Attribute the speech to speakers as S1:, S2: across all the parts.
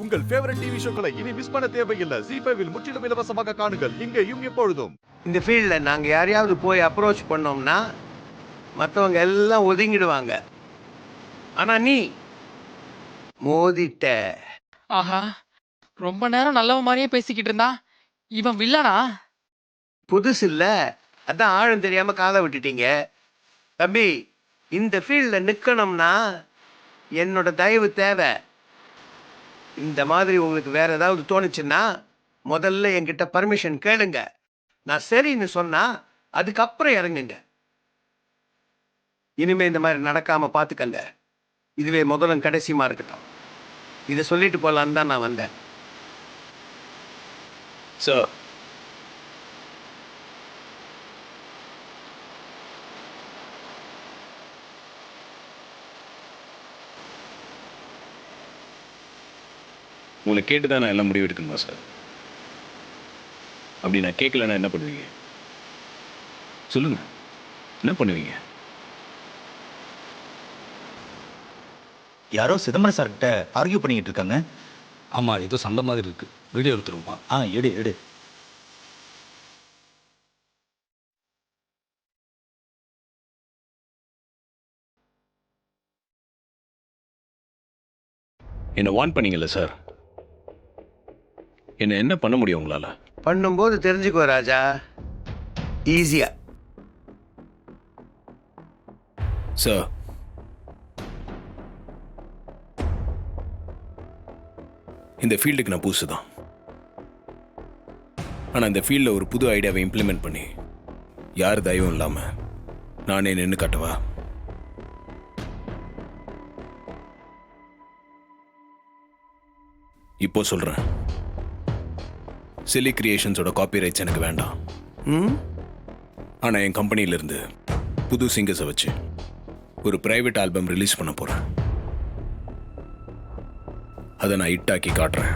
S1: உங்கள் favourite TV ஷோக்களை இனி miss பண்ண தேவையில்லை. ZEE5 இல் முற்றிலும் இலவசமாக காணுங்கள். இங்கேயும் எப்பொழுதும்.
S2: இந்த ஃபீல்டில் நாங்கள் யாரையாவது போய் அப்ரோச் பண்ணோம்னா மற்றவங்க எல்லாம் ஒதுங்கிடுவாங்க. ஆனால் நீ மோதிட்ட.
S3: ஆஹா, ரொம்ப நேரம் நல்லவ மாதிரியே பேசிக்கிட்டு இருந்தா இவன் வில்லனா?
S2: புதுசு இல்லை, அதான் ஆழம் தெரியாமல் காதை விட்டுட்டீங்க. தம்பி, இந்த ஃபீல்டில் நிற்கணும்னா என்னோட தயவு தேவை. இந்த மாதிரி உங்களுக்கு வேற ஏதாவது தோணுச்சுன்னா முதல்ல என்கிட்ட பர்மிஷன் கேளுங்க. நான் சரின்னு சொன்னா அதுக்கப்புறம் இறங்குங்க. இனிமே இந்த மாதிரி நடக்காம பார்த்துக்கங்க. இதுவே முதலும் கடைசியுமா இருக்கட்டும். இதை சொல்லிட்டு போகலான்னு தான் நான் வந்தேன்.
S4: சார், உங்களை கேட்டு தான் நான் எல்லாம் முடிவு எடுக்கணுமா சார்? அப்படி நான் கேட்கலன்னா என்ன பண்ணுவீங்க? சொல்லுங்க, என்ன பண்ணுவீங்க?
S5: யாரோ சிதம்பரம் சார்கிட்ட ஆர்கியூ பண்ணிக்கிட்டு இருக்காங்க.
S6: ஆமாம், ஏதோ சண்டை மாதிரி இருக்கு. வீடியோ எடுத்துருமா?
S5: எடு எடு.
S4: என்னை வார்ன் பண்ணீங்கல்ல சார், என்ன பண்ண முடியும் உங்களால்?
S2: பண்ணும்போது தெரிஞ்சுக்கோ ராஜா, ஈஸியா.
S4: சார், இந்த ஃபீல்டுக்கு நான் புதுசு தான். ஆனால் இந்த ஃபீல்டில் ஒரு புது ஐடியாவை இம்ப்ளிமெண்ட் பண்ணி யார் தயவும் இல்லாமல் நானே நின்று காட்டவா? இப்போ சொல்கிறேன், சிலி கிரியேஷன்ஸோட காப்பி ரைட்ஸ் எனக்கு வேண்டாம். ஆனால் என் கம்பெனியிலேருந்து புது சிங்கர்ஸை வச்சு ஒரு பிரைவேட் ஆல்பம் ரிலீஸ் பண்ண போகிறேன். அதை நான் ஹிட்டாக்கி காட்டுறேன்.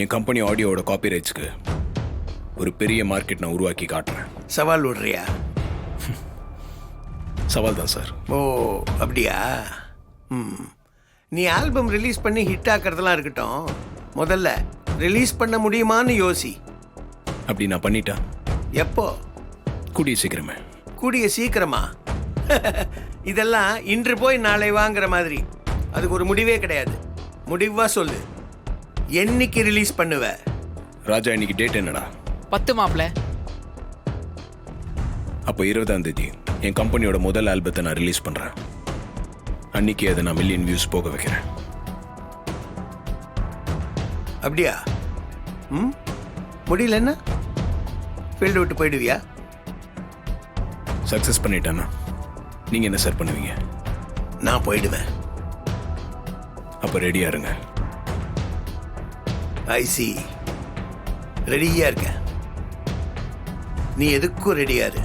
S4: என் கம்பெனி ஆடியோவோட காப்பி ரைட்ஸ்க்கு ஒரு பெரிய மார்க்கெட் நான் உருவாக்கி காட்டுறேன்.
S2: சவால் விடுறியா?
S4: சவால் தான் சார்.
S2: ஓ, அப்படியா? நீ ஆல்பம் ரிலீஸ் பண்ணி ஹிட் ஆக்கிறதுலாம் இருக்கட்டும், முதல்ல ரிலீஸ் பண்ண முடியுமான்னு யோசி.
S4: அப்படி நான் பண்ணிட்டேன்.
S2: எப்போ?
S4: கூடிய சீக்கிரமே.
S2: கூடிய சீக்கிரமா? இதெல்லாம் இன்று போய் நாளை வாங்குற மாதிரி. அதுக்கு ஒரு முடிவே கிடையாது. முடிவா சொல்லு, என்னைக்கு ரிலீஸ் பண்ணுவ?
S4: ராஜா, இன்னைக்கு டேட் என்னடா?
S3: 10 மாப்ள.
S4: அப்போ 20ஆம் தேதி என் கம்பெனியோட முதல் ஆல்பத்தை நான் ரிலீஸ் பண்ணுறேன். அன்னைக்கு அதை நான் மில்லியன் வியூஸ் போக வைக்கிறேன்.
S2: அப்படியா? முடியல என்ன? ஃபீல்டு விட்டு போயிடுவியா?
S4: சக்ஸஸ் பண்ணிட்டேன்னா நீங்கள் என்ன சார் பண்ணுவீங்க?
S2: நான் போயிடுவேன்.
S4: அப்போ ரெடியாக இருங்க.
S2: ஐசி, ரெடியா இருக்க. நீ எதுக்கும் ரெடியா இரு.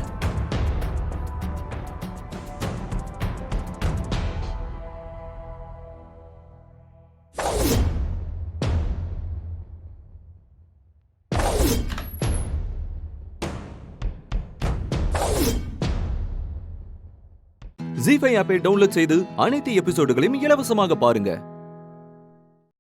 S1: ZEE5 ஆப்பை டவுன்லோட் செய்து அனைத்து எபிசோடுகளையும் இலவசமாக பாருங்க.